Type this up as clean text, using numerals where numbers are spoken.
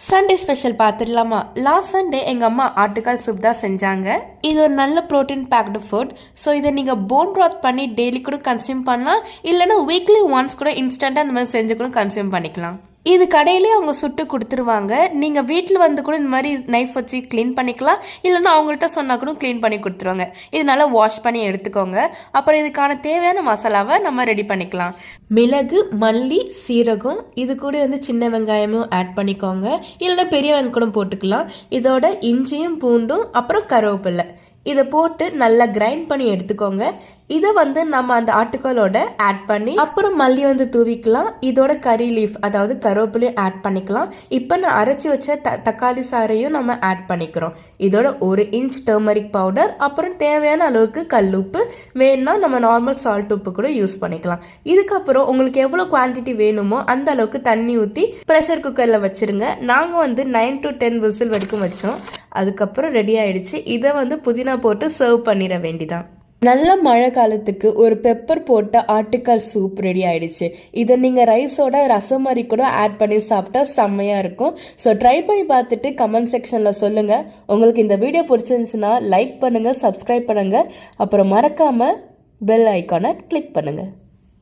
Sunday special பார்த்துடலாமா? Last Sunday எங்கள் அம்மா ஆட்டுக்கால் சூப் தான் செஞ்சாங்க. இது ஒரு நல்ல ப்ரோட்டீன் பேக்டு ஃபுட். ஸோ இதை நீங்கள் போன் ப்ராத் பண்ணி டெய்லி கூட கன்சியூம் பண்ணலாம், இல்லைன்னா வீக்லி ஒன்ஸ் கூட இன்ஸ்டண்ட்டாக இந்த மாதிரி செஞ்சு கூட கன்சியூம் பண்ணிக்கலாம். இது கடையிலே அவங்க சுட்டு கொடுத்துருவாங்க. நீங்கள் வீட்டில் வந்து கூட இந்த மாதிரி நைஃப் வச்சு க்ளீன் பண்ணிக்கலாம், இல்லைன்னா அவங்கள்ட்ட சொன்னால் கூட க்ளீன் பண்ணி கொடுத்துருவாங்க. இது நல்லா வாஷ் பண்ணி எடுத்துக்கோங்க. அப்புறம் இதுக்கான தேவையான மசாலாவை நம்ம ரெடி பண்ணிக்கலாம். மிளகு, மல்லி, சீரகம், இது கூட வந்து சின்ன வெங்காயமும் ஆட் பண்ணிக்கோங்க, இல்லைன்னா பெரிய வெங்காயம் கூட போட்டுக்கலாம். இதோட இஞ்சியும் பூண்டும் அப்புறம் கருவேப்பிலை இதை போட்டு நல்லா கிரைண்ட் பண்ணி எடுத்துக்கோங்க. இதை வந்து நம்ம அந்த ஆட்டுக்காலோட ஆட் பண்ணி அப்புறம் மல்லி வந்து தூவிக்கலாம். இதோட கறி லீஃப் அதாவது கருவேப்பிலையும் ஆட் பண்ணிக்கலாம். இப்போ நான் அரைச்சி வச்ச தக்காளி சாறையும் நம்ம ஆட் பண்ணிக்கிறோம். இதோட 1 இன்ச் டர்மரிக் பவுடர், அப்புறம் தேவையான அளவுக்கு கல்லுப்பு, வேணும்னா நம்ம நார்மல் சால்ட் உப்பு கூட யூஸ் பண்ணிக்கலாம். இதுக்கப்புறம் உங்களுக்கு எவ்வளோ குவான்டிட்டி வேணுமோ அந்த அளவுக்கு தண்ணி ஊற்றி ப்ரெஷர் குக்கரில் வச்சுருங்க. நாங்கள் வந்து 9 to 10 விசில் வரைக்கும் வச்சோம். அதுக்கப்புறம் ரெடி ஆயிடுச்சு. இதை வந்து புதினா போட்டு சர்வ் பண்ணிட வேண்டிதான். நல்ல மழை காலத்துக்கு ஒரு பெப்பர் போட்ட ஆட்டுக்கால் சூப் ரெடி ஆயிடுச்சு. இதை நீங்கள் ரைஸோட ரசம் மாதிரி கூட ஆட் பண்ணி சாப்பிட்டா செம்மையாக இருக்கும். ஸோ ட்ரை பண்ணி பார்த்துட்டு கமெண்ட் செக்ஷனில் சொல்லுங்கள். உங்களுக்கு இந்த வீடியோ பிடிச்சிருந்துச்சுன்னா லைக் பண்ணுங்கள், சப்ஸ்கிரைப் பண்ணுங்கள், அப்புறம் மறக்காமல் பெல் ஐக்கானை கிளிக் பண்ணுங்கள்.